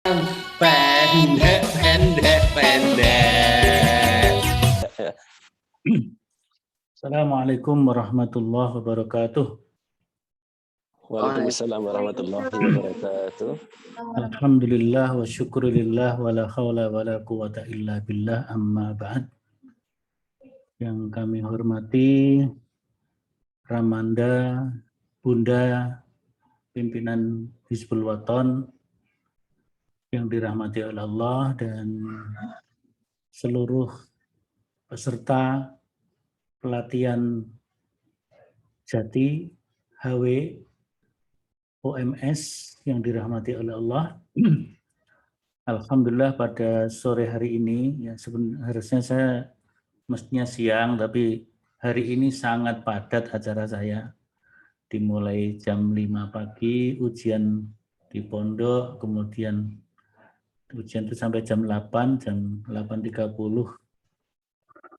Pendek, pendek, pendek. Assalamualaikum warahmatullahi wabarakatuh. Waalaikumsalam warahmatullahi wabarakatuh. Alhamdulillah wa syukurillah wa la hawla wa la quwata illa billah amma ba'd. Yang kami hormati Ramanda, Bunda, pimpinan Hizbul Wathon yang dirahmati oleh Allah dan seluruh peserta pelatihan Jati HW OMS yang dirahmati oleh Allah. Alhamdulillah pada sore hari ini, ya harusnya saya mestinya siang, tapi hari ini sangat padat acara saya. Dimulai jam 5 pagi, ujian di pondok, kemudian ujian itu sampai jam 8, jam 8.30,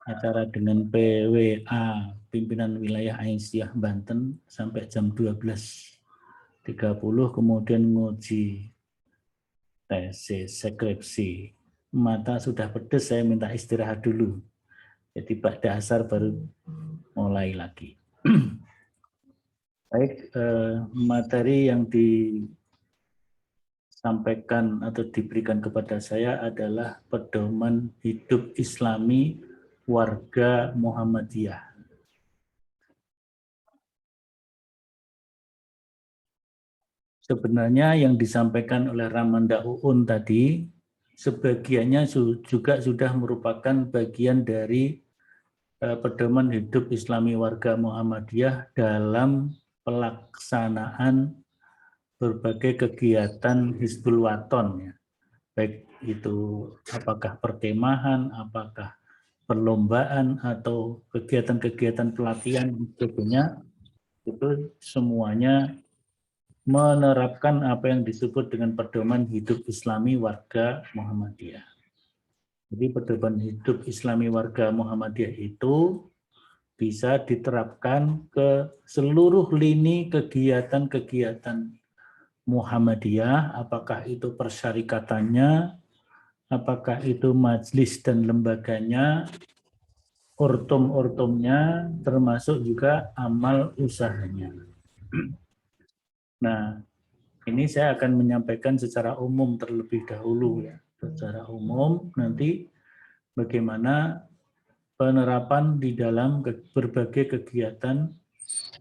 acara dengan PWA, Pimpinan Wilayah Aisyah Banten, sampai jam 12.30, kemudian nguji tesis, skripsi. Mata sudah pedes, saya minta istirahat dulu. Jadi pada asar baru mulai lagi. Baik, materi yang disampaikan atau diberikan kepada saya adalah pedoman hidup Islami warga Muhammadiyah. Sebenarnya yang disampaikan oleh Ramanda Uun tadi, sebagiannya juga sudah merupakan bagian dari pedoman hidup Islami warga Muhammadiyah dalam pelaksanaan berbagai kegiatan Hizbul Wathon, ya. Baik itu apakah perkemahan, apakah perlombaan, atau kegiatan-kegiatan pelatihan sebetulnya, itu semuanya menerapkan apa yang disebut dengan pedoman hidup Islami warga Muhammadiyah. Jadi pedoman hidup Islami warga Muhammadiyah itu bisa diterapkan ke seluruh lini kegiatan-kegiatan Muhammadiyah, apakah itu persyarikatannya, apakah itu majelis dan lembaganya, ortum-ortumnya, termasuk juga amal usahanya. Nah, ini saya akan menyampaikan secara umum terlebih dahulu, ya. Secara umum nanti bagaimana penerapan di dalam berbagai kegiatan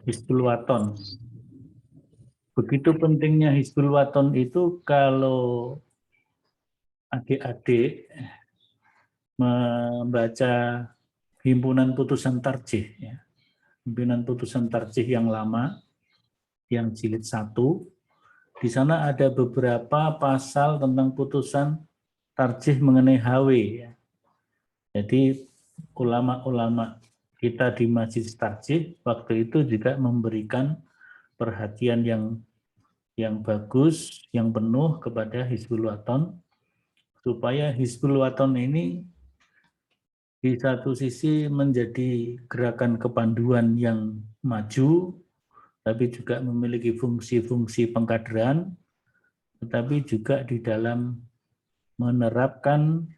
Hizbul Wathon. Begitu pentingnya Hizbul Wathon itu kalau adik-adik membaca himpunan putusan tarjih, ya. Himpunan putusan tarjih yang lama, yang jilid 1, di sana ada beberapa pasal tentang putusan tarjih mengenai HW, ya. Jadi ulama-ulama kita di Majelis Tarjih waktu itu juga memberikan perhatian yang bagus, yang penuh kepada Hizbul Wathon, supaya Hizbul Wathon ini di satu sisi menjadi gerakan kepanduan yang maju, tapi juga memiliki fungsi-fungsi pengkaderan, tetapi juga di dalam menerapkan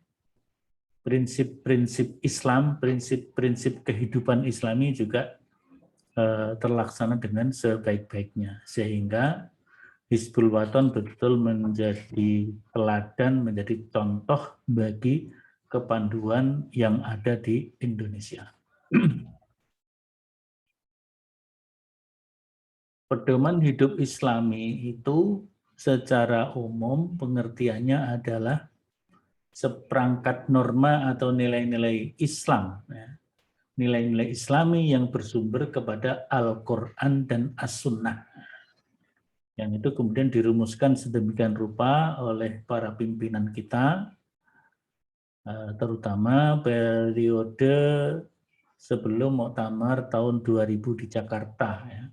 prinsip-prinsip Islam, prinsip-prinsip kehidupan Islami juga terlaksana dengan sebaik-baiknya, sehingga Hizbul Wathon betul menjadi teladan, menjadi contoh bagi kepanduan yang ada di Indonesia. Pedoman hidup Islami itu secara umum pengertiannya adalah seperangkat norma atau nilai-nilai Islam, ya. Nilai-nilai Islami yang bersumber kepada Al-Quran dan As-Sunnah. Yang itu kemudian dirumuskan sedemikian rupa oleh para pimpinan kita, terutama periode sebelum Muktamar tahun 2000 di Jakarta, ya.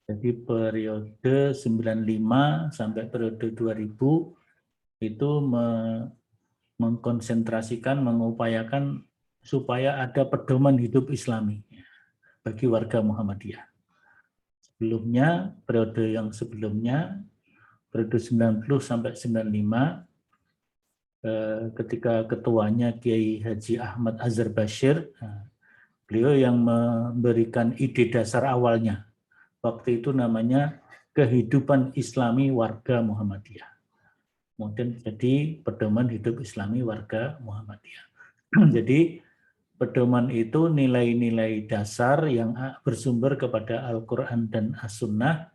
Jadi periode 95 sampai periode 2000 itu mengkonsentrasikan, mengupayakan supaya ada pedoman hidup Islami bagi warga Muhammadiyah. Sebelumnya, periode yang sebelumnya, periode 90 sampai 95, ketika ketuanya Kiai Haji Ahmad Azhar Bashir, beliau yang memberikan ide dasar awalnya. Waktu itu namanya Kehidupan Islami Warga Muhammadiyah. Kemudian jadi Pedoman Hidup Islami Warga Muhammadiyah. Jadi pedoman itu nilai-nilai dasar yang bersumber kepada Al-Quran dan As-Sunnah,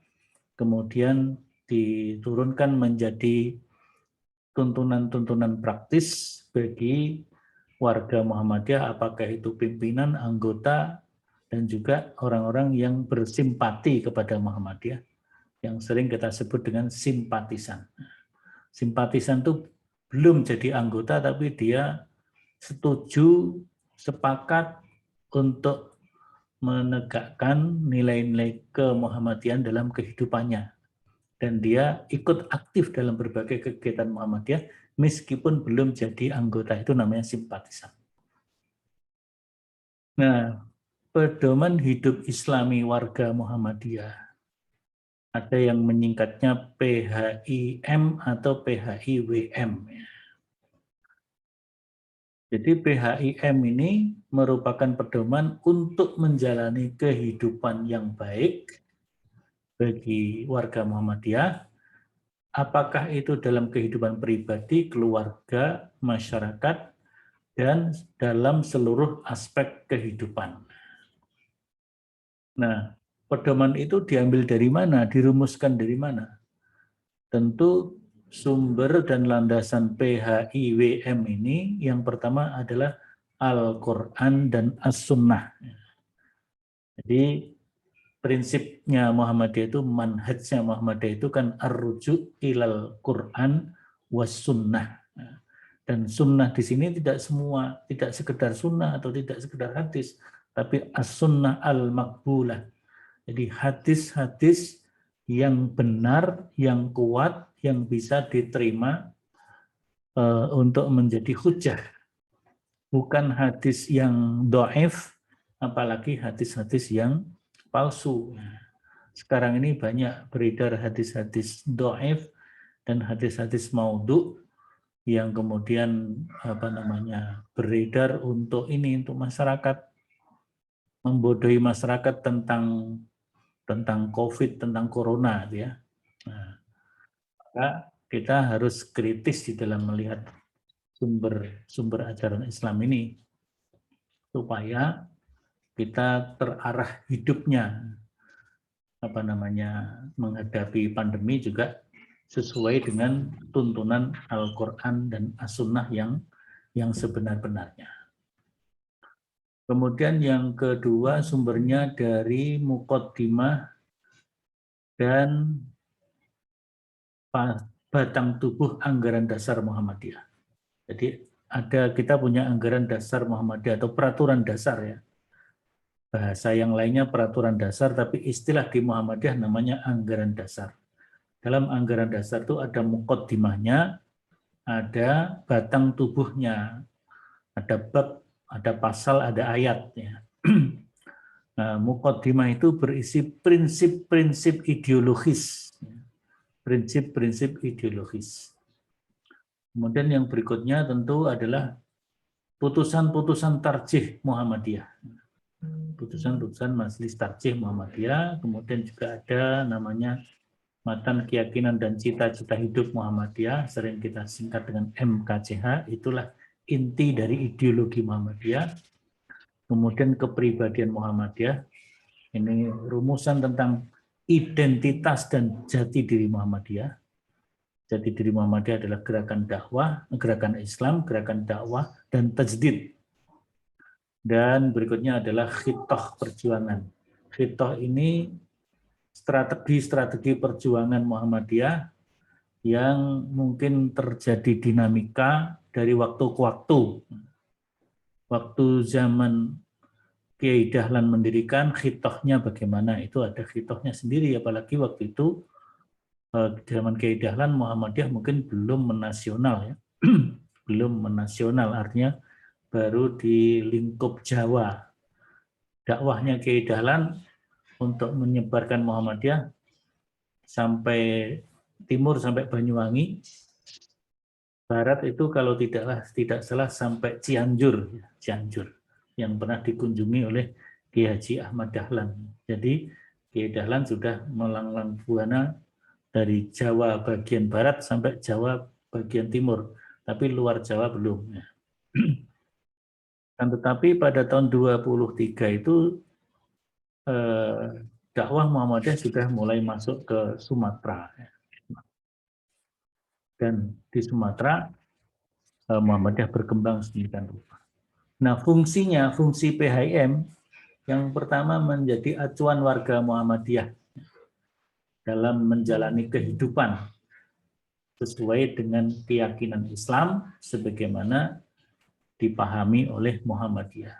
kemudian diturunkan menjadi tuntunan-tuntunan praktis bagi warga Muhammadiyah, apakah itu pimpinan, anggota, dan juga orang-orang yang bersimpati kepada Muhammadiyah, yang sering kita sebut dengan simpatisan. Simpatisan itu belum jadi anggota, tapi dia setuju, sepakat untuk menegakkan nilai-nilai kemuhammadiyahan dalam kehidupannya. Dan dia ikut aktif dalam berbagai kegiatan Muhammadiyah meskipun belum jadi anggota, itu namanya simpatisan. Nah, pedoman hidup Islami warga Muhammadiyah, ada yang menyingkatnya PHIM atau PHIWM. Jadi PHIM ini merupakan pedoman untuk menjalani kehidupan yang baik bagi warga Muhammadiyah, apakah itu dalam kehidupan pribadi, keluarga, masyarakat, dan dalam seluruh aspek kehidupan. Nah, pedoman itu diambil dari mana, dirumuskan dari mana? Tentu sumber dan landasan PHIWM ini yang pertama adalah Al-Quran dan As-Sunnah. Jadi prinsipnya Muhammadiyah itu, manhajnya Muhammadiyah itu kan ar-rujuk ilal Quran was sunnah. Dan sunnah di sini tidak semua, tidak sekedar sunnah atau tidak sekedar hadis, tapi as-sunnah al-maqbulah. Jadi hadis-hadis yang benar, yang kuat, yang bisa diterima untuk menjadi hujjah. Bukan hadis yang dhaif, apalagi hadis-hadis yang palsu. Sekarang ini banyak beredar hadis-hadis dhaif dan hadis-hadis maudhu yang kemudian beredar untuk masyarakat, membodohi masyarakat tentang COVID, tentang corona, ya. Nah, maka kita harus kritis di dalam melihat sumber ajaran Islam ini supaya kita terarah hidupnya menghadapi pandemi juga sesuai dengan tuntunan Al-Quran dan As-Sunnah yang sebenar-benarnya. Kemudian yang kedua sumbernya dari Muqaddimah dan batang tubuh anggaran dasar Muhammadiyah. Jadi kita punya anggaran dasar Muhammadiyah atau peraturan dasar, ya. Bahasa yang lainnya peraturan dasar, tapi istilah di Muhammadiyah namanya anggaran dasar. Dalam anggaran dasar itu ada muqaddimahnya, ada batang tubuhnya, ada bab, ada pasal, ada ayat. Ya. Nah, muqaddimah itu berisi prinsip-prinsip ideologis. Prinsip-prinsip ideologis. Kemudian yang berikutnya tentu adalah putusan-putusan tarjih Muhammadiyah. Putusan-putusan Majelis Tarjih Muhammadiyah, kemudian juga ada namanya Matan Keyakinan dan Cita-Cita Hidup Muhammadiyah, sering kita singkat dengan MKCH, itulah inti dari ideologi Muhammadiyah. Kemudian kepribadian Muhammadiyah, ini rumusan tentang identitas dan jati diri Muhammadiyah. Jati diri Muhammadiyah adalah gerakan dakwah, gerakan Islam, gerakan dakwah, dan tajdid. Dan berikutnya adalah khitoh perjuangan. Khitoh ini strategi perjuangan Muhammadiyah yang mungkin terjadi dinamika dari waktu ke waktu. Waktu zaman Kiai Dahlan mendirikan, khitohnya bagaimana, itu ada khitohnya sendiri, apalagi waktu itu zaman Kiai Dahlan Muhammadiyah mungkin belum menasional, ya. Belum menasional, artinya baru di lingkup Jawa. Dakwahnya Kiai Dahlan untuk menyebarkan Muhammadiyah sampai timur, sampai Banyuwangi, barat itu kalau tidak salah sampai Cianjur, Cianjur yang pernah dikunjungi oleh Kiai Haji Ahmad Dahlan. Jadi Kiai Dahlan sudah melanglang buana dari Jawa bagian barat sampai Jawa bagian timur, tapi luar Jawa belum. Dan tetapi pada tahun 23 itu dakwah Muhammadiyah sudah mulai masuk ke Sumatera. Dan di Sumatera Muhammadiyah berkembang sedemikian rupa. Nah, fungsi PHIM yang pertama menjadi acuan warga Muhammadiyah dalam menjalani kehidupan sesuai dengan keyakinan Islam sebagaimana dipahami oleh Muhammadiyah.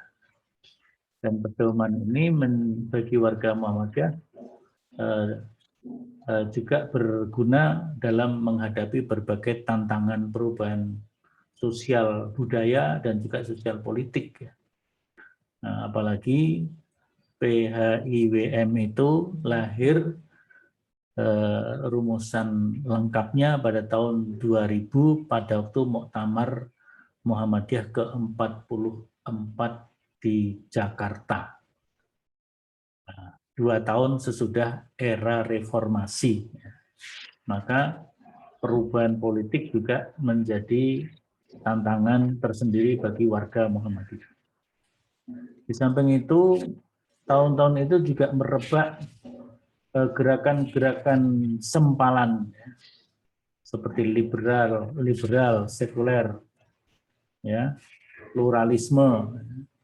Dan pedoman ini bagi warga Muhammadiyah juga berguna dalam menghadapi berbagai tantangan perubahan sosial budaya dan juga sosial politik. Nah, apalagi PHIWM itu lahir rumusan lengkapnya pada tahun 2000 pada waktu Muktamar Muhammadiyah ke-44 di Jakarta. 2 tahun sesudah era reformasi. Maka perubahan politik juga menjadi tantangan tersendiri bagi warga Muhammadiyah. Di samping itu, tahun-tahun itu juga merebak gerakan-gerakan sempalan seperti liberal, sekuler, ya, pluralisme,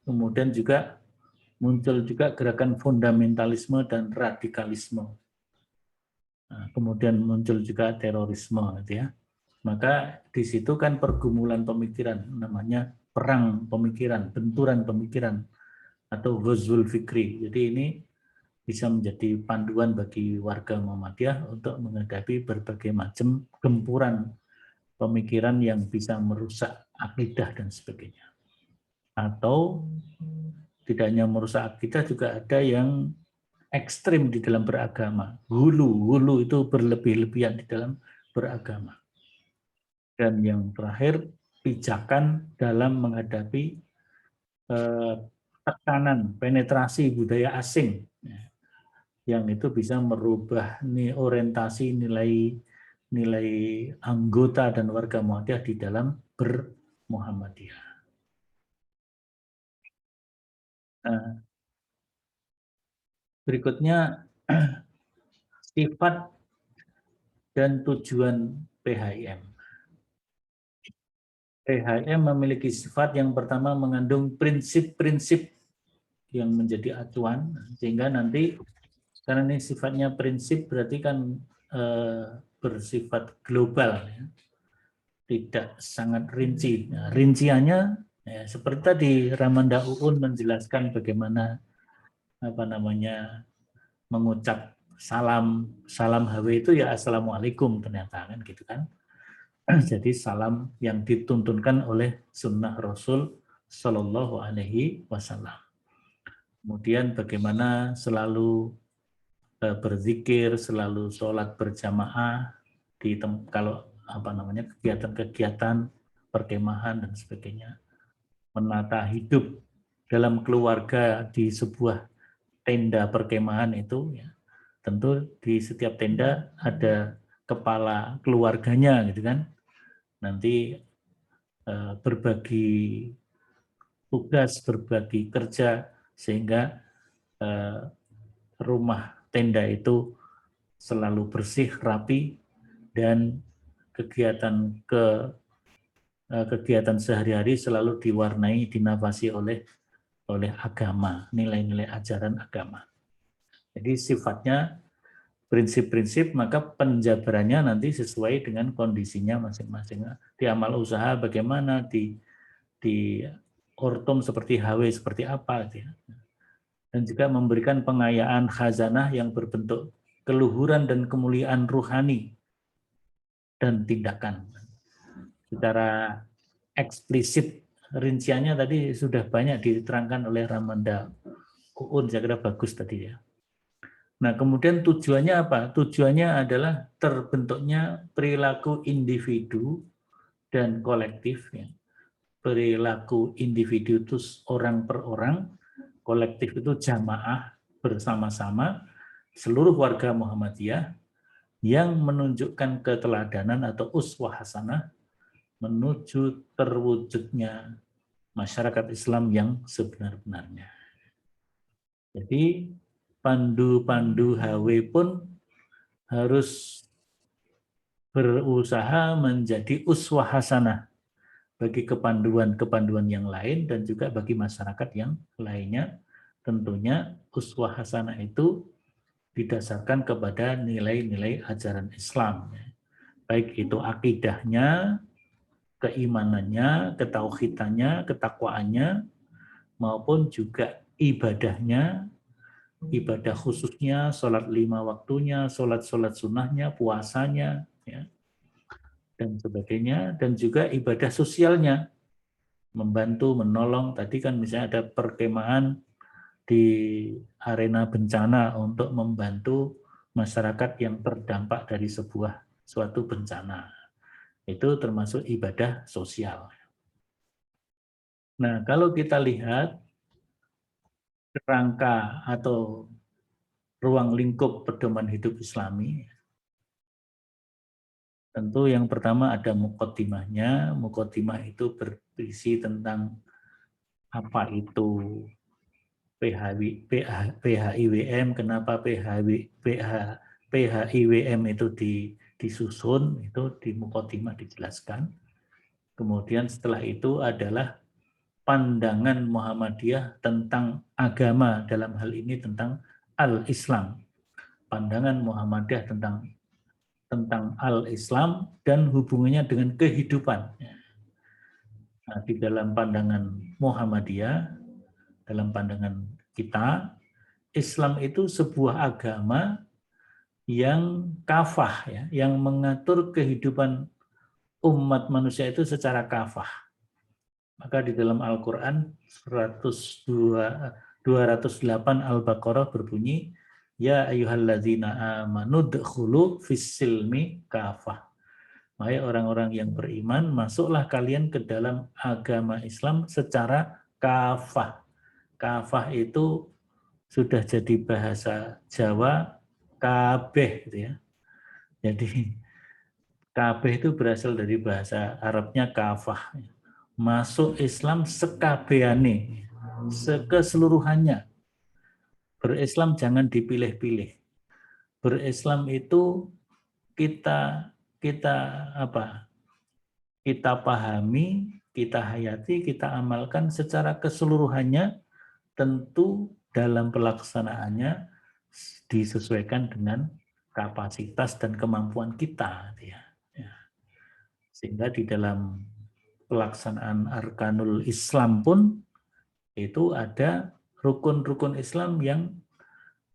kemudian juga muncul juga gerakan fundamentalisme dan radikalisme. Nah, kemudian muncul juga terorisme, gitu ya. Maka di situ kan pergumulan pemikiran, namanya perang pemikiran, benturan pemikiran, atau ghazwul fikri. Jadi ini bisa menjadi panduan bagi warga Muhammadiyah untuk menghadapi berbagai macam gempuran pemikiran yang bisa merusak akidah dan sebagainya. Atau tidak hanya merusak akidah, juga ada yang ekstrim di dalam beragama. Hulu itu berlebih-lebihan di dalam beragama. Dan yang terakhir, pijakan dalam menghadapi tekanan, penetrasi budaya asing, yang itu bisa merubah orientasi nilai anggota dan warga Muhammadiyah di dalam ber-Muhammadiyah. Berikutnya, sifat dan tujuan PHIM. PHIM memiliki sifat yang pertama mengandung prinsip-prinsip yang menjadi acuan, sehingga nanti karena ini sifatnya prinsip berarti kan bersifat global, ya. Tidak sangat rinci. Nah, rinciannya ya, seperti tadi Ramanda Uun menjelaskan bagaimana mengucap salam HW itu ya assalamualaikum ternyata kan gitu kan. Jadi salam yang dituntunkan oleh sunnah Rasul Shallallahu Alaihi Wasallam. Kemudian bagaimana selalu berzikir, selalu sholat berjamaah di kalau kegiatan-kegiatan perkemahan dan sebagainya. Menata hidup dalam keluarga di sebuah tenda perkemahan itu, ya, tentu di setiap tenda ada kepala keluarganya, gitu kan. Nanti berbagi tugas, berbagi kerja, sehingga rumah tenda itu selalu bersih, rapi, dan kegiatan sehari-hari selalu diwarnai, dinavasi oleh agama, nilai-nilai ajaran agama. Jadi sifatnya prinsip-prinsip, maka penjabarannya nanti sesuai dengan kondisinya masing-masing. Di amal usaha bagaimana, di ortum seperti HW seperti apa, gitu ya. Dan juga memberikan pengayaan khazanah yang berbentuk keluhuran dan kemuliaan ruhani dan tindakan. Secara eksplisit rinciannya tadi sudah banyak diterangkan oleh Ramanda Uun, saya kira bagus tadi ya. Nah, kemudian tujuannya apa? Tujuannya adalah terbentuknya perilaku individu dan kolektif. Ya. Perilaku individu itu orang per orang, kolektif itu jamaah bersama-sama, seluruh warga Muhammadiyah yang menunjukkan keteladanan atau uswah hasanah menuju terwujudnya masyarakat Islam yang sebenar-benarnya. Jadi pandu-pandu HW pun harus berusaha menjadi uswah hasanah bagi kepanduan-kepanduan yang lain dan juga bagi masyarakat yang lainnya. Tentunya uswah hasanah itu didasarkan kepada nilai-nilai ajaran Islam. Baik itu akidahnya, keimanannya, ketauhidannya, ketakwaannya, maupun juga ibadahnya, ibadah khususnya, sholat 5 waktunya, sholat sunnahnya, puasanya, ya, dan sebagainya, dan juga ibadah sosialnya, membantu, menolong. Tadi kan misalnya ada perkemahan di arena bencana untuk membantu masyarakat yang terdampak dari suatu bencana. Itu termasuk ibadah sosial. Nah, kalau kita lihat kerangka atau ruang lingkup pedoman hidup Islami, tentu yang pertama ada muqaddimahnya. Muqaddimah itu berisi tentang apa itu PHIWM, kenapa PHIWM itu disusun, itu di muqaddimah dijelaskan. Kemudian setelah itu adalah pandangan Muhammadiyah tentang agama, dalam hal ini tentang al-Islam. Pandangan Muhammadiyah tentang al-Islam dan hubungannya dengan kehidupan. Nah, di dalam pandangan Muhammadiyah, dalam pandangan kita, Islam itu sebuah agama yang kafah, ya, yang mengatur kehidupan umat manusia itu secara kafah. Maka di dalam Al-Quran 208 Al-Baqarah berbunyi, Ya ayyuhalladzina amanu dkhulu fis-silmi kafah. Wahai orang-orang yang beriman, masuklah kalian ke dalam agama Islam secara kafah. Kafah itu sudah jadi bahasa Jawa kabeh, gitu ya. Jadi kabeh itu berasal dari bahasa Arabnya kafah. Masuk Islam sekabehane, keseluruhannya. Berislam jangan dipilih-pilih. Berislam itu kita pahami, kita hayati, kita amalkan secara keseluruhannya, tentu dalam pelaksanaannya disesuaikan dengan kapasitas dan kemampuan kita. Sehingga di dalam pelaksanaan arkanul Islam pun itu ada rukun-rukun Islam yang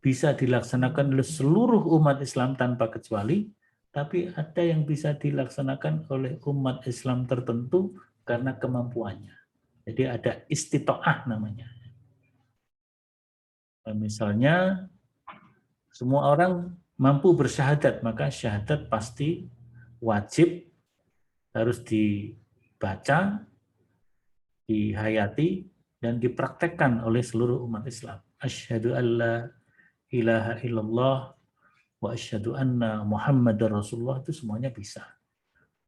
bisa dilaksanakan oleh seluruh umat Islam tanpa kecuali, tapi ada yang bisa dilaksanakan oleh umat Islam tertentu karena kemampuannya. Jadi ada istitoah namanya. Misalnya semua orang mampu bersyahadat, maka syahadat pasti wajib, harus dibaca, dihayati, dan dipraktekkan oleh seluruh umat Islam. Asyhadu an la ilaha illallah wa asyhadu anna Muhammadar Rasulullah, itu semuanya bisa.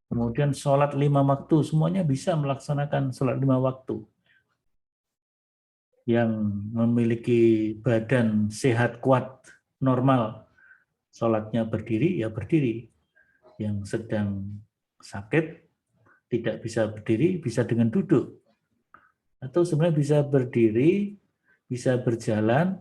Kemudian sholat 5 waktu, semuanya bisa melaksanakan sholat 5 waktu. Yang memiliki badan sehat, kuat, normal, sholatnya berdiri, ya berdiri. Yang sedang sakit, tidak bisa berdiri, bisa dengan duduk. Atau sebenarnya bisa berdiri, bisa berjalan,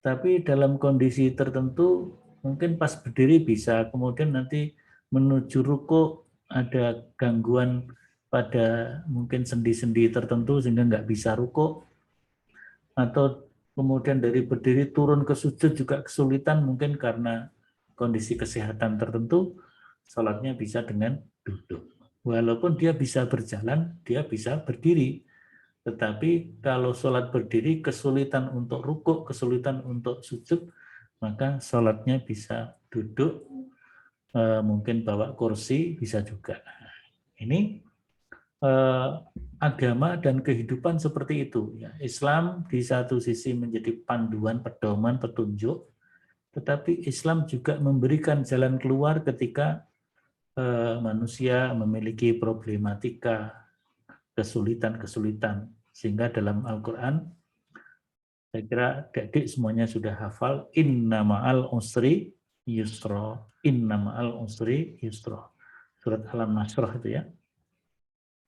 tapi dalam kondisi tertentu mungkin pas berdiri bisa, kemudian nanti menuju ruku ada gangguan pada mungkin sendi-sendi tertentu sehingga nggak bisa ruku, atau kemudian dari berdiri turun ke sujud juga kesulitan mungkin karena kondisi kesehatan tertentu, sholatnya bisa dengan duduk. Walaupun dia bisa berjalan, dia bisa berdiri. Tetapi kalau sholat berdiri kesulitan untuk rukuk, kesulitan untuk sujud, maka sholatnya bisa duduk, mungkin bawa kursi, bisa juga. Ini agama dan kehidupan seperti itu. Ya, Islam di satu sisi menjadi panduan, pedoman, petunjuk, tetapi Islam juga memberikan jalan keluar ketika manusia memiliki problematika, kesulitan-kesulitan. Sehingga dalam Al-Quran, saya kira adik-adik semuanya sudah hafal, inna ma'al usri yusra, inna ma'al usri yusra. Surat Al-Nasrah itu ya.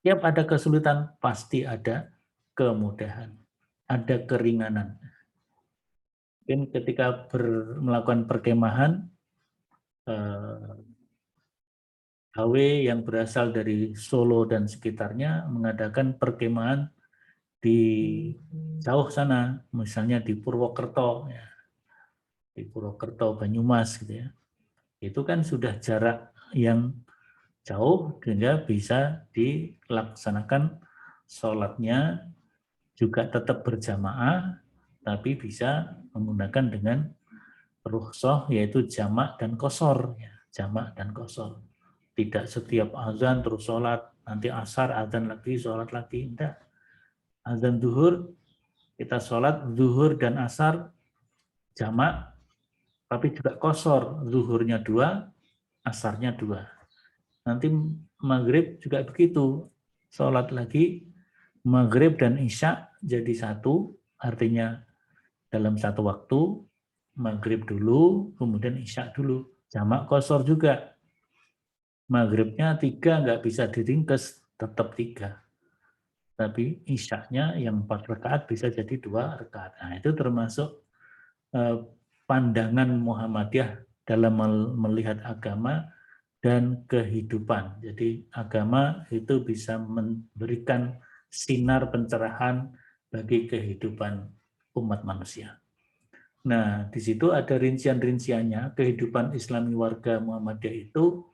Tiap ada kesulitan, pasti ada kemudahan, ada keringanan. Mungkin ketika melakukan perkemahan, HW yang berasal dari Solo dan sekitarnya mengadakan perkemahan di jauh sana, misalnya di Purwokerto, ya, di Purwokerto, Banyumas, gitu ya. Itu kan sudah jarak yang jauh sehingga bisa dilaksanakan sholatnya juga tetap berjamaah, tapi bisa menggunakan dengan rukhsah yaitu jamak dan qashar, ya, jamak dan qashar. Tidak setiap azan terus sholat, nanti asar azan lagi, sholat lagi, tidak. Azan zuhur, kita sholat zuhur dan asar jamak, tapi juga qashar, zuhurnya 2, asarnya 2. Nanti maghrib juga begitu, sholat lagi, maghrib dan isya jadi satu, artinya dalam satu waktu, maghrib dulu, kemudian isya dulu. Jamak qashar juga, maghribnya 3 nggak bisa diringkes, tetap 3. Tapi isyaknya yang 4 rakaat bisa jadi 2 rakaat. Nah, itu termasuk pandangan Muhammadiyah dalam melihat agama dan kehidupan. Jadi agama itu bisa memberikan sinar pencerahan bagi kehidupan umat manusia. Nah, di situ ada rincian-rinciannya kehidupan Islami warga Muhammadiyah itu.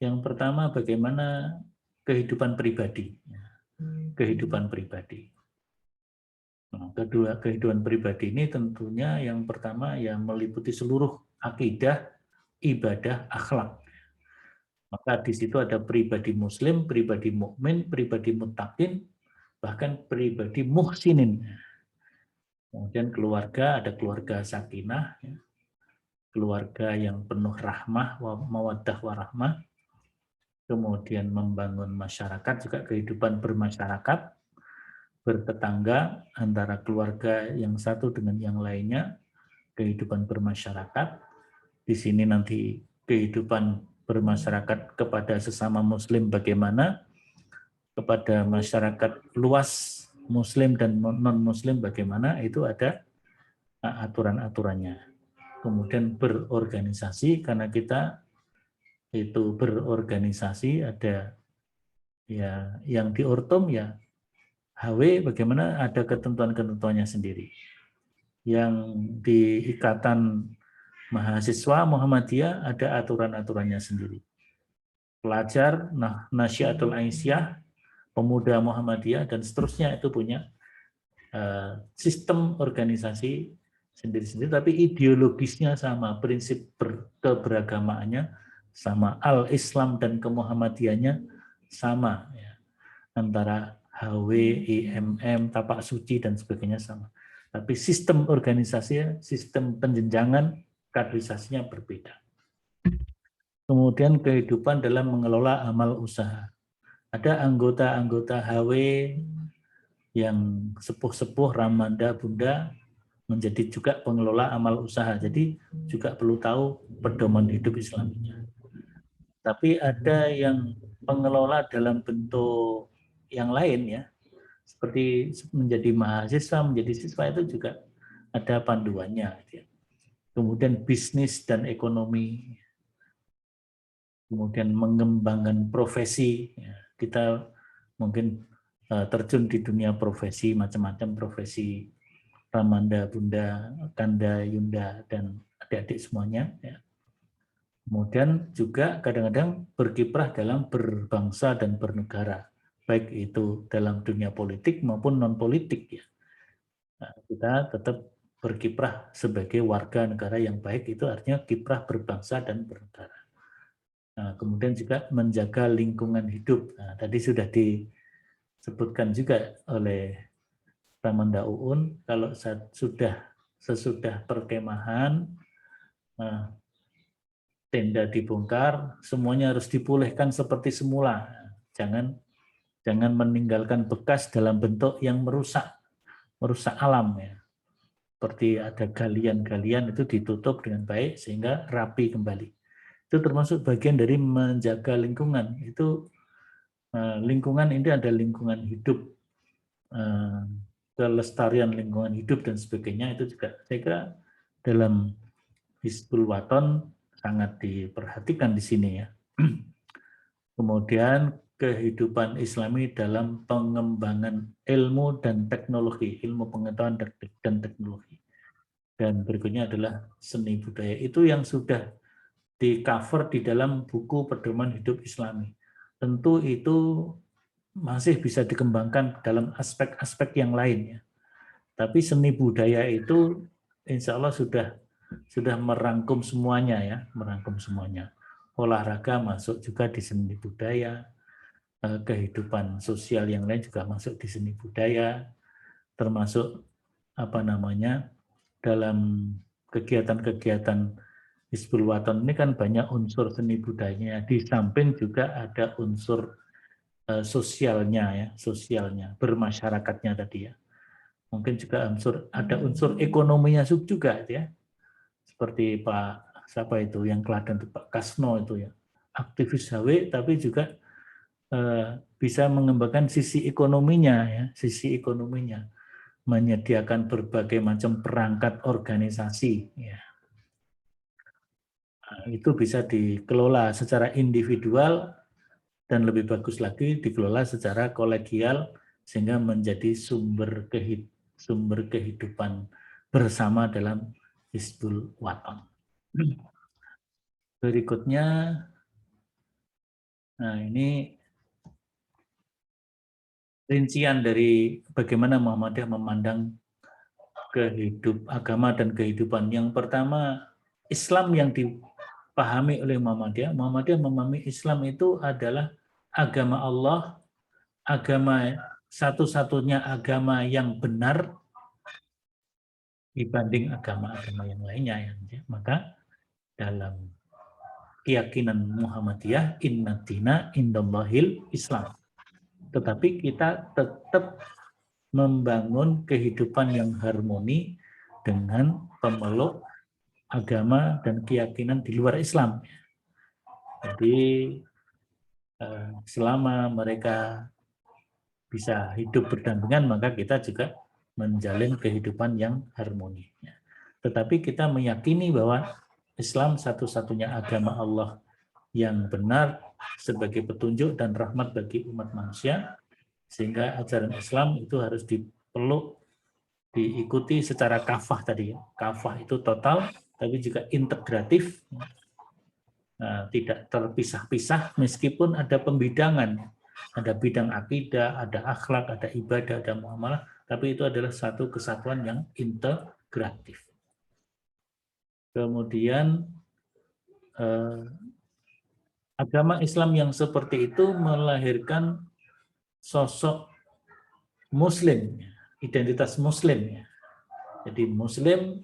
Yang pertama bagaimana kehidupan pribadi. Kehidupan pribadi. Nah, kedua, kehidupan pribadi ini tentunya yang pertama yang meliputi seluruh akidah, ibadah, akhlak. Maka di situ ada pribadi muslim, pribadi mukmin, pribadi muttaqin, bahkan pribadi muhsinin. Kemudian keluarga, ada keluarga sakinah, keluarga yang penuh rahmah, mawaddah warahmah. Kemudian membangun masyarakat, juga kehidupan bermasyarakat, bertetangga antara keluarga yang satu dengan yang lainnya, kehidupan bermasyarakat. Di sini nanti kehidupan bermasyarakat kepada sesama muslim bagaimana, kepada masyarakat luas muslim dan non-muslim bagaimana, itu ada aturan-aturannya. Kemudian berorganisasi, karena kita itu berorganisasi ada ya yang di Ortom ya HW bagaimana ada ketentuan-ketentuannya sendiri. Yang di Ikatan Mahasiswa Muhammadiyah ada aturan-aturannya sendiri. Pelajar Nasyiatul Aisyah, Pemuda Muhammadiyah dan seterusnya itu punya sistem organisasi sendiri-sendiri, tapi ideologisnya sama, prinsip keberagamaannya sama, al-Islam dan kemuhammadiyannya sama, ya. Antara HW, IMM, Tapak Suci dan sebagainya sama. Tapi sistem organisasinya, sistem penjenjangan, kaderisasinya berbeda. Kemudian kehidupan dalam mengelola amal usaha. Ada anggota-anggota HW yang sepuh-sepuh, ramanda, bunda, menjadi juga pengelola amal usaha. Jadi juga perlu tahu pedoman hidup Islaminya. Tapi ada yang pengelola dalam bentuk yang lain ya, seperti menjadi mahasiswa, menjadi siswa itu juga ada panduannya. Kemudian bisnis dan ekonomi, kemudian mengembangkan profesi. Kita mungkin terjun di dunia profesi, macam-macam profesi, ramanda, bunda, kanda, yunda, dan adik-adik semuanya. Kemudian juga kadang-kadang berkiprah dalam berbangsa dan bernegara, baik itu dalam dunia politik maupun non-politik. Ya. Nah, kita tetap berkiprah sebagai warga negara yang baik, itu artinya kiprah berbangsa dan bernegara. Nah, kemudian juga menjaga lingkungan hidup. Nah, tadi sudah disebutkan juga oleh Ramanda Uun, kalau sesudah perkemahan, tenda dibongkar, semuanya harus dipulihkan seperti semula. Jangan meninggalkan bekas dalam bentuk yang merusak alam ya. Seperti ada galian-galian itu ditutup dengan baik sehingga rapi kembali. Itu termasuk bagian dari menjaga lingkungan. Itu lingkungan ini ada lingkungan hidup, kelestarian lingkungan hidup dan sebagainya, itu juga saya kira dalam Hizbul Waton sangat diperhatikan di sini ya. Kemudian kehidupan Islami dalam pengembangan ilmu dan teknologi, ilmu pengetahuan dan teknologi. Dan berikutnya adalah seni budaya. Itu yang sudah di-cover di dalam buku Pedoman Hidup Islami. Tentu itu masih bisa dikembangkan dalam aspek-aspek yang lain ya. Tapi seni budaya itu insya Allah sudah merangkum semuanya ya, merangkum semuanya. Olahraga masuk juga di seni budaya, kehidupan sosial yang lain juga masuk di seni budaya, termasuk dalam kegiatan-kegiatan Hizbul Waton ini kan banyak unsur seni budayanya, di samping juga ada unsur sosialnya bermasyarakatnya tadi ya. Mungkin juga ada unsur ekonominya juga ya. Seperti Pak siapa itu yang Klaten itu Pak Kasno itu ya. Aktivis HW tapi juga bisa mengembangkan sisi ekonominya menyediakan berbagai macam perangkat organisasi ya. Nah, itu bisa dikelola secara individual dan lebih bagus lagi dikelola secara kolegial sehingga menjadi sumber kehidupan bersama dalam Hizbul Waton. Berikutnya, nah ini rincian dari bagaimana Muhammadiyah memandang agama dan kehidupan. Yang pertama, Islam yang dipahami oleh Muhammadiyah memahami Islam itu adalah agama Allah, agama satu-satunya agama yang benar dibanding agama-agama yang lainnya. Ya. Maka dalam keyakinan Muhammadiyah, inna dina indallahil Islam. Tetapi kita tetap membangun kehidupan yang harmoni dengan pemeluk agama dan keyakinan di luar Islam. Jadi selama mereka bisa hidup berdampingan, maka kita juga menjalin kehidupan yang harmoni. Tetapi kita meyakini bahwa Islam satu-satunya agama Allah yang benar sebagai petunjuk dan rahmat bagi umat manusia, sehingga ajaran Islam itu harus dipeluk, diikuti secara kafah tadi. Kafah itu total, tapi juga integratif, tidak terpisah-pisah meskipun ada pembidangan. Ada bidang akidah, ada akhlak, ada ibadah, ada muamalah, tapi itu adalah satu kesatuan yang integratif. Kemudian agama Islam yang seperti itu melahirkan sosok Muslim, identitas Muslim. Jadi Muslim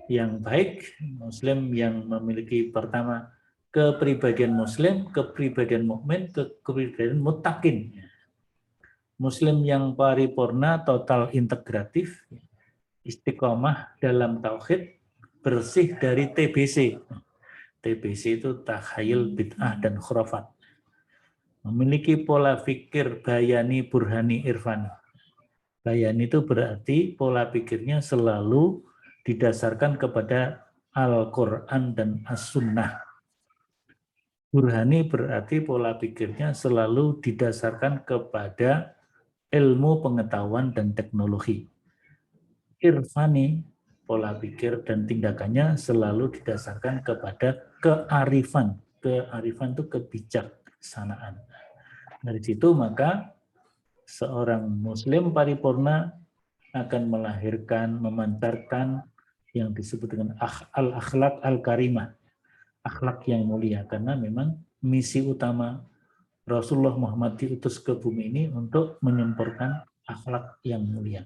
yang baik, Muslim yang memiliki pertama kepribadian Muslim, kepribadian mukmin, kepribadian muttaqin. Muslim yang paripurna, total integratif, istiqomah dalam tauhid, bersih dari TBC. TBC itu takhayul, bid'ah, dan khurafat. Memiliki pola pikir bayani, burhani, irfani. Bayani itu berarti pola pikirnya selalu didasarkan kepada Al-Quran dan As-Sunnah. Burhani berarti pola pikirnya selalu didasarkan kepada ilmu pengetahuan dan teknologi. Irfani, pola pikir dan tindakannya selalu didasarkan kepada kearifan. Kearifan itu kebijaksanaan. Dari situ maka seorang Muslim paripurna akan melahirkan, memantarkan yang disebut dengan al-akhlak al-karimah. akhlak yang mulia, karena memang misi utama Rasulullah Muhammad diutus ke bumi ini untuk menyempurnakan akhlak yang mulia.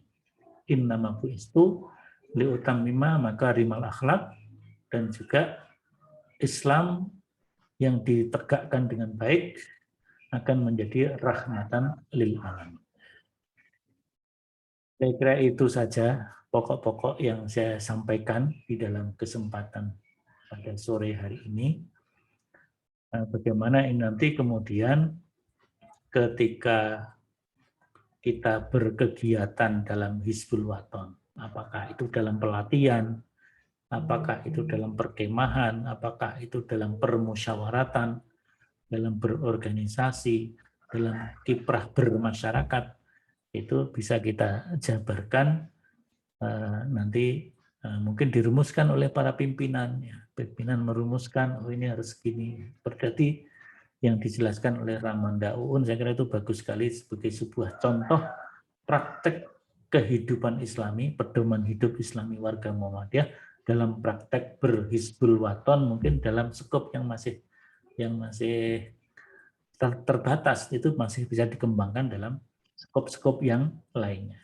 Innama bu'istu liutammima makarimal akhlak, dan juga Islam yang ditegakkan dengan baik akan menjadi rahmatan lil alamin. Saya kira itu saja pokok-pokok yang saya sampaikan di dalam kesempatan pada sore hari ini. Bagaimana ini nanti kemudian ketika kita berkegiatan dalam Hizbul Waton, apakah itu dalam pelatihan, apakah itu dalam perkemahan, apakah itu dalam permusyawaratan, dalam berorganisasi, dalam kiprah bermasyarakat, itu bisa kita jabarkan nanti mungkin dirumuskan oleh para pimpinan. Ya. Pimpinan merumuskan, oh ini harus gini. Berarti yang dijelaskan oleh Ramanda Uun, saya kira itu bagus sekali sebagai sebuah contoh praktek kehidupan Islami, pedoman hidup Islami warga Muhammadiyah dalam praktek berhizbul waton, mungkin dalam skop yang masih terbatas, itu masih bisa dikembangkan dalam skop-skop yang lainnya.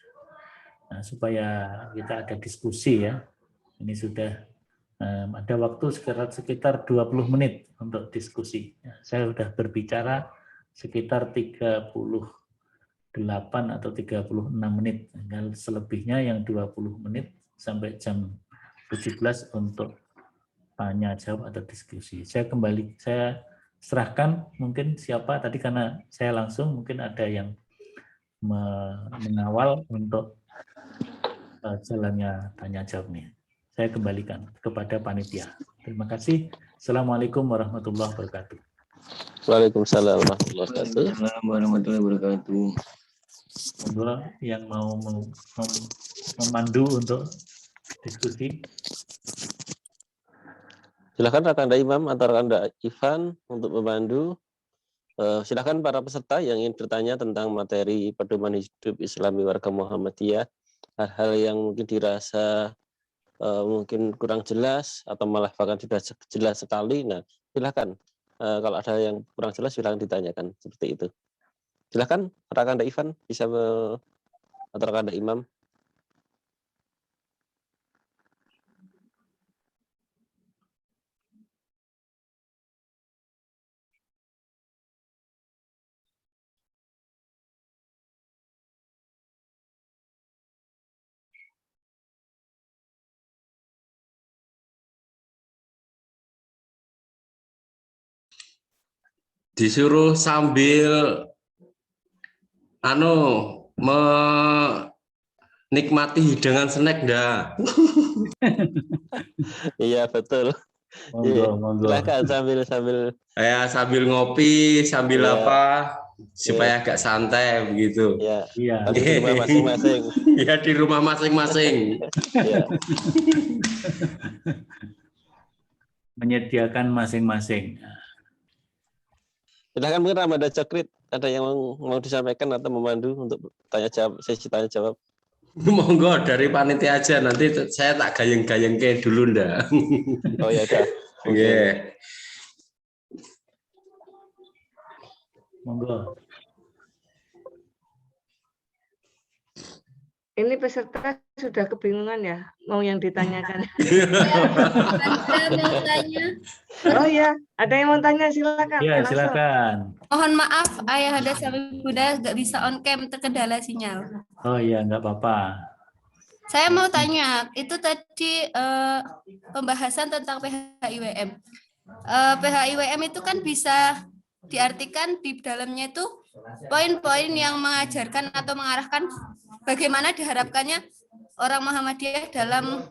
Nah, supaya kita ada diskusi ya. Ini sudah ada waktu sekitar 20 menit untuk diskusi. Saya sudah berbicara sekitar 38 atau 36 menit. Tinggal selebihnya yang 20 menit sampai jam 17 untuk tanya jawab atau diskusi. Saya serahkan mungkin siapa tadi, karena saya langsung, mungkin ada yang mengawal untuk jalannya tanya jawab nih. Saya kembalikan kepada panitia. Terima kasih. Assalamualaikum warahmatullahi wabarakatuh. Waalaikumsalam warahmatullahi wabarakatuh. Waalaikumsalam warahmatullahi wabarakatuh. Monggo yang mau memandu untuk diskusi. Silakan Rakanda Imam atau Rakanda Ivan untuk memandu. Silakan para peserta yang ingin bertanya tentang materi pedoman hidup Islami warga Muhammadiyah, hal-hal yang mungkin dirasa mungkin kurang jelas atau malah bahkan sudah jelas sekali. Nah, silakan kalau ada yang kurang jelas silakan ditanyakan seperti itu. Silakan Rakanda Ivan bisa atau Rakanda Imam. Disuruh sambil menikmati hidangan snack dah. Iya betul. Monggo. Silakan sambil Sambil ngopi, sambil Iya. apa, supaya agak santai begitu. Ya. Iya. Tapi di rumah masing-masing. Ya, di rumah masing-masing. Ya. Menyediakan masing-masing. Silakan mungkin Ramanda Cokrit, ada yang mau disampaikan atau memandu untuk tanya jawab, sesi tanya jawab. Monggo dari panitia aja, nanti saya tak gayeng-gayeng ke dulu ndak. Oh ya udah. Oke. Monggo. Ini peserta sudah kebingungan ya, mau yang ditanyakan. Saya mau tanya. Oh ya, ada yang mau tanya, silakan. Iya, langsung. silakan. Mohon maaf, Ayahanda Sabi Buddha nggak bisa on cam, terkendala sinyal. Oh iya, nggak apa-apa. Saya mau tanya, itu tadi pembahasan tentang PHIWM. PHIWM itu kan bisa diartikan di dalamnya itu poin-poin yang mengajarkan atau mengarahkan bagaimana diharapkannya orang Muhammadiyah dalam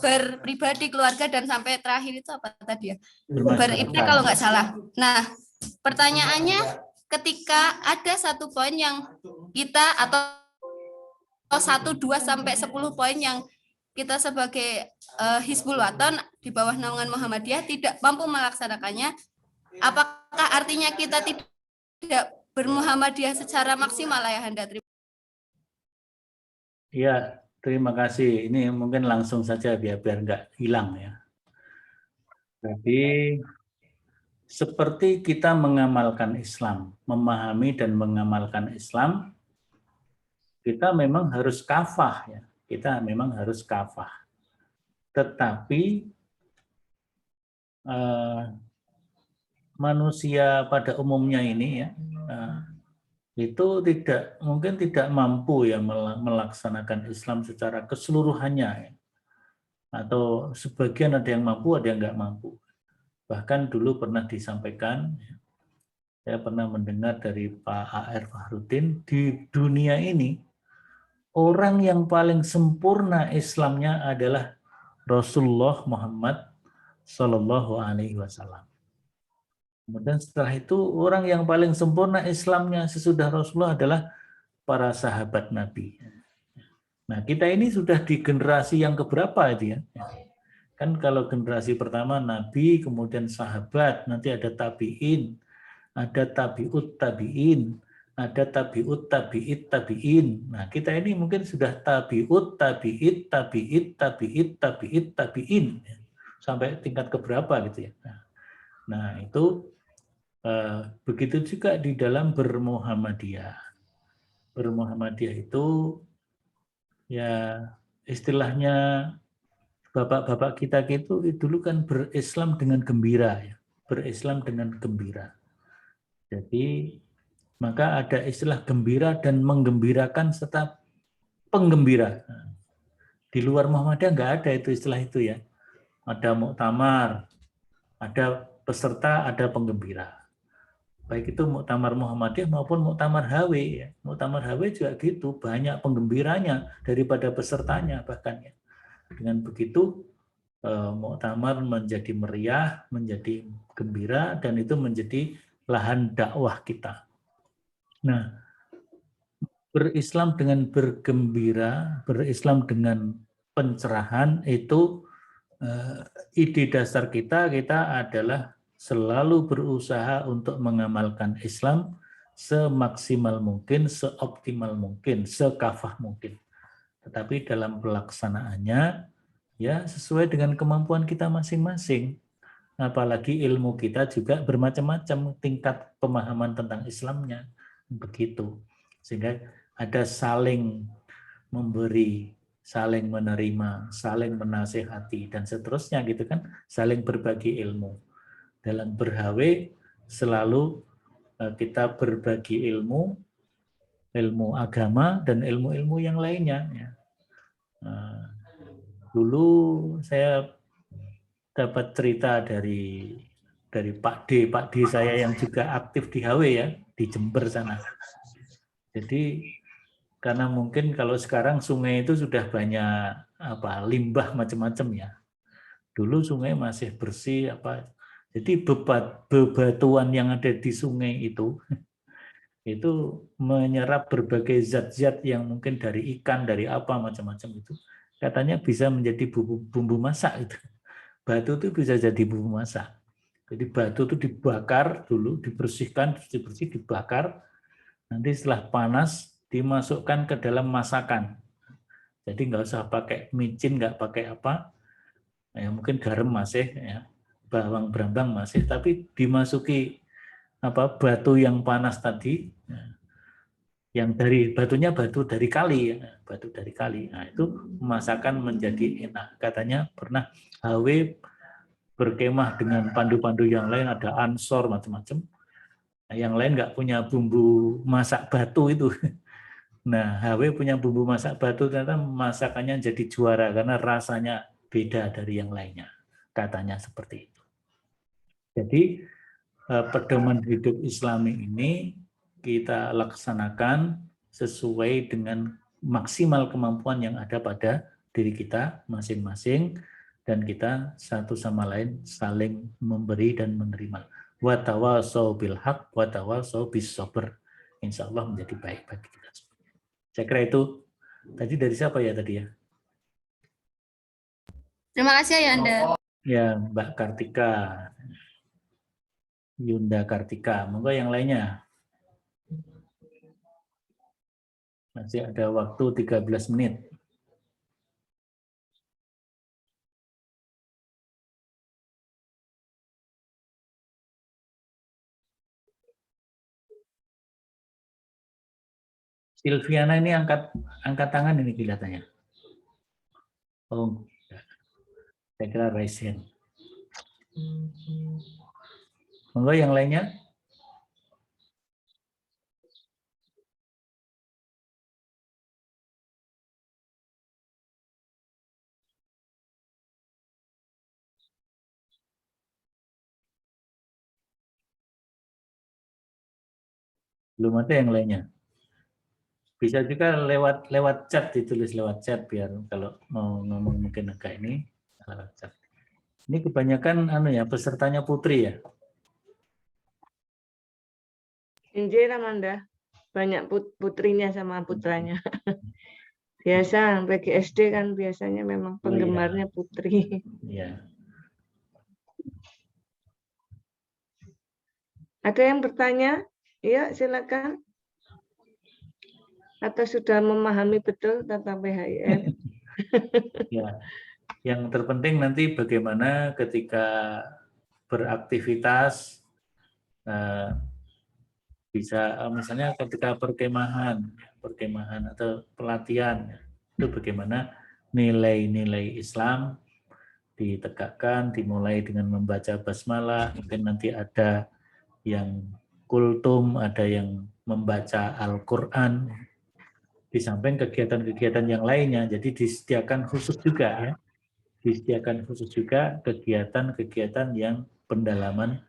berpribadi, keluarga, dan sampai terakhir itu apa tadi ya? Beribadah kalau nggak salah. Nah, pertanyaannya ketika ada satu poin yang kita atau 1, 2, sampai 10 poin yang kita sebagai Hizbul Waton di bawah naungan Muhammadiyah tidak mampu melaksanakannya, apakah artinya kita tidak bermuhammadiyah secara maksimal, Ayahanda? Iya, terima kasih. Ini mungkin langsung saja biar nggak hilang ya. Jadi seperti kita mengamalkan Islam, memahami dan mengamalkan Islam, kita memang harus kafah ya. Kita memang harus kafah. Tetapi manusia pada umumnya ini ya itu mungkin tidak mampu ya melaksanakan Islam secara keseluruhannya ya. Atau sebagian ada yang mampu, ada yang nggak mampu. Bahkan dulu pernah disampaikan, saya pernah mendengar dari Pak A.R. Fahrudin, di dunia ini orang yang paling sempurna Islamnya adalah Rasulullah Muhammad Sallallahu Alaihi Wasallam. Kemudian setelah itu orang yang paling sempurna Islamnya sesudah Rasulullah adalah para sahabat Nabi. Nah, kita ini sudah di generasi yang keberapa itu ya? Kan kalau generasi pertama Nabi, kemudian sahabat, nanti ada tabi'in, ada tabi'ut tabi'in, ada tabi'ut tabi'it tabi'in. Nah, kita ini mungkin sudah tabi'ut tabi'it tabi'it tabi'it tabi'it tabi'in. Sampai tingkat keberapa gitu ya. Nah, itu begitu juga di dalam bermuhammadiyah. Bermuhammadiyah itu ya istilahnya bapak-bapak kita itu dulu kan berislam dengan gembira ya, berislam dengan gembira. Jadi maka ada istilah gembira dan menggembirakan serta penggembira. Di luar Muhammadiyah nggak ada itu istilah itu ya. Ada muktamar, ada peserta, ada penggembira. Baik itu muktamar Muhammadiyah maupun muktamar HW ya. Muktamar HW juga gitu, banyak penggembiranya daripada pesertanya bahkan ya. Dengan begitu muktamar menjadi meriah, menjadi gembira, dan itu menjadi lahan dakwah kita. Nah, berislam dengan bergembira, berislam dengan pencerahan itu ide dasar kita adalah selalu berusaha untuk mengamalkan Islam semaksimal mungkin, seoptimal mungkin, sekafah mungkin. Tetapi dalam pelaksanaannya ya sesuai dengan kemampuan kita masing-masing. Apalagi ilmu kita juga bermacam-macam tingkat pemahaman tentang Islamnya. Begitu. Sehingga ada saling memberi, saling menerima, saling menasehati, dan seterusnya gitu kan, saling berbagi ilmu. Dalam berhawe selalu kita berbagi ilmu agama dan ilmu-ilmu yang lainnya. Ya. Dulu saya dapat cerita dari Pak D saya yang juga aktif di HW ya, di Jember sana. Jadi karena mungkin kalau sekarang sungai itu sudah banyak limbah macam-macam ya. Dulu sungai masih bersih jadi bebatuan yang ada di sungai itu menyerap berbagai zat-zat yang mungkin dari ikan, dari apa macam-macam itu. Katanya bisa menjadi bumbu masak itu. Batu itu bisa jadi bumbu masak. Jadi batu itu dibakar dulu, dibersihkan, dibakar. Nanti setelah panas dimasukkan ke dalam masakan. Jadi nggak usah pakai micin, nggak pakai apa. Ya, mungkin garam masih ya. Bawang brambang masih, tapi dimasuki batu yang panas tadi, yang batunya batu dari kali ya, batu dari kali. Nah itu masakan menjadi enak. Katanya pernah HW berkemah dengan pandu-pandu yang lain, ada ansor macam-macam. Nah, yang lain nggak punya bumbu masak batu itu. Nah HW punya bumbu masak batu, ternyata masakannya jadi juara karena rasanya beda dari yang lainnya. Katanya seperti itu. Jadi pedoman hidup Islami ini kita laksanakan sesuai dengan maksimal kemampuan yang ada pada diri kita masing-masing, dan kita satu sama lain saling memberi dan menerima. Wa tawasau bil haq wa tawasau bis sabr. Insya Allah menjadi baik bagi kita semua. Saya kira itu. Tadi dari siapa ya tadi ya? Terima kasih ya Anda. Ya, Mbak Kartika. Yunda Kartika. Monggo yang lainnya. Masih ada waktu 13 menit. Silviana ini angkat tangan ini kelihatannya. Oh, saya kira raise hand. Monggo yang lainnya. Belum ada yang lainnya. Bisa juga lewat chat, ditulis lewat chat biar kalau mau ngomong mungkin agak ini lewat chat. Ini kebanyakan pesertanya putri ya. Injil Amanda, banyak putrinya sama putranya. Biasa PGSD kan biasanya memang penggemarnya putri. Iya. Ada yang bertanya? Iya, silakan. Atau sudah memahami betul tentang PHIM? Ya. Yang terpenting nanti bagaimana ketika beraktivitas bisa misalnya ketika perkemahan atau pelatihan itu bagaimana nilai-nilai Islam ditegakkan, dimulai dengan membaca basmalah, mungkin nanti ada yang kultum, ada yang membaca Al-Quran, di samping kegiatan-kegiatan yang lainnya. Jadi disediakan khusus juga ya, disediakan khusus juga kegiatan-kegiatan yang pendalaman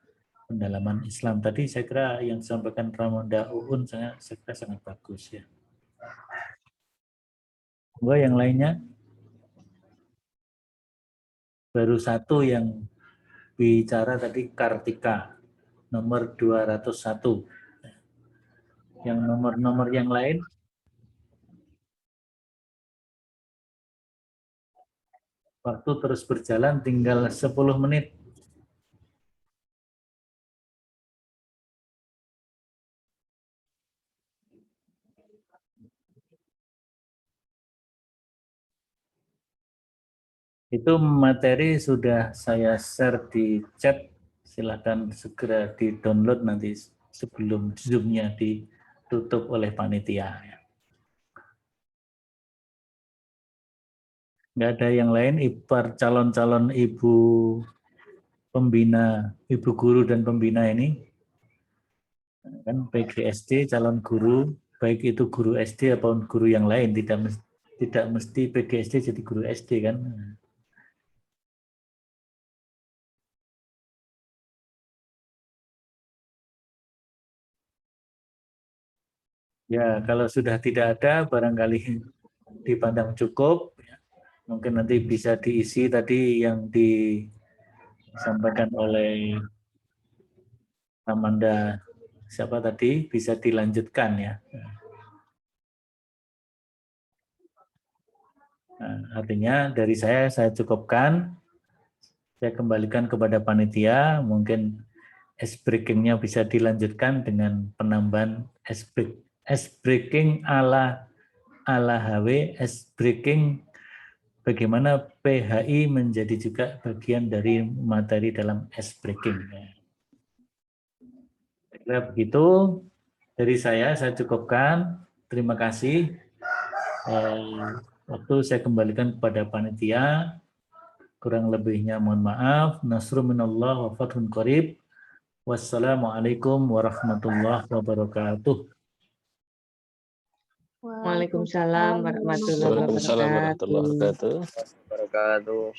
Islam. Tadi saya kira yang disampaikan Ramanda Uun saya kira sangat bagus ya. Yang lainnya? Baru satu yang bicara tadi Kartika, nomor 201. Yang nomor-nomor yang lain? Waktu terus berjalan, tinggal 10 menit. Itu materi sudah saya share di chat, silakan segera di-download nanti sebelum Zoom-nya ditutup oleh panitia. Nggak ada yang lain, calon-calon ibu pembina, ibu guru dan pembina ini, kan PGSD calon guru, baik itu guru SD ataupun guru yang lain, tidak mesti PGSD jadi guru SD kan. Ya, kalau sudah tidak ada, barangkali dipandang cukup. Mungkin nanti bisa diisi tadi yang disampaikan oleh Amanda, siapa tadi, bisa dilanjutkan ya. Nah, artinya dari saya cukupkan. Saya kembalikan kepada panitia, mungkin ice breaking-nya bisa dilanjutkan dengan penambahan ice breaking ala HW, ice breaking bagaimana PHI menjadi juga bagian dari materi dalam ice breaking. Kira begitu dari saya cukupkan. Terima kasih. Waktu saya kembalikan kepada panitia. Kurang lebihnya mohon maaf. Nasrun minallah wa fathun qarib. Wassalamualaikum warahmatullahi wabarakatuh. Waalaikumsalam warahmatullahi wabarakatuh.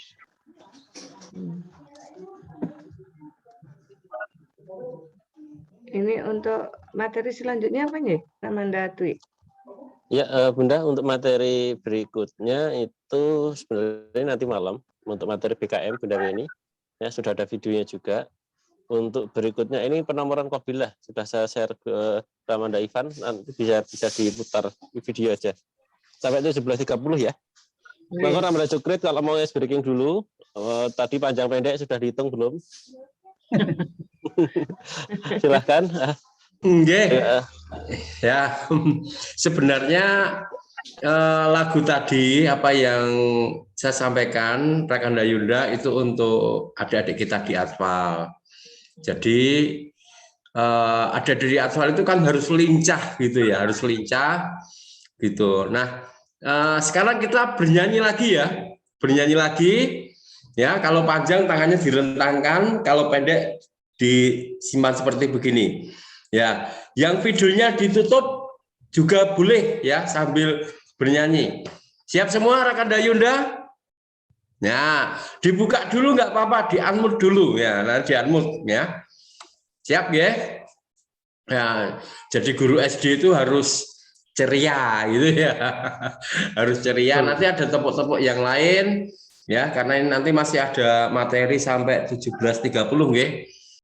Ini untuk materi selanjutnya apa nih, Amanda Dwi? Ya, Bunda, untuk materi berikutnya itu sebenarnya nanti malam untuk materi BKM Bunda ini ya sudah ada videonya juga. Untuk berikutnya ini penomoran qabilah sudah saya share ke Ramanda Ivan, nanti bisa diputar video aja sampai 17.30 ya. Maka Ramanda Cukrit kalau mau ice breaking dulu, tadi panjang pendek sudah dihitung belum? Silahkan. Enggak. Ya, sebenarnya lagu tadi apa yang saya sampaikan Rakanda Yunda itu untuk adik-adik kita di Atfal. Jadi ada dari Atfal itu kan harus lincah gitu ya, harus lincah gitu. Nah, sekarang kita bernyanyi lagi ya, bernyanyi lagi ya. Kalau panjang tangannya direntangkan, kalau pendek disimpan seperti begini. Ya, yang videonya ditutup juga boleh ya sambil bernyanyi. Siap semua rekan Dayunda? Ya, dibuka dulu nggak apa-apa, di-unmute dulu ya, nah, di-unmute ya. Siap ya? Ya, jadi guru SD itu harus ceria gitu ya. Harus ceria. Nanti ada tepuk-tepuk yang lain ya, karena ini nanti masih ada materi sampai 17.30 nggih.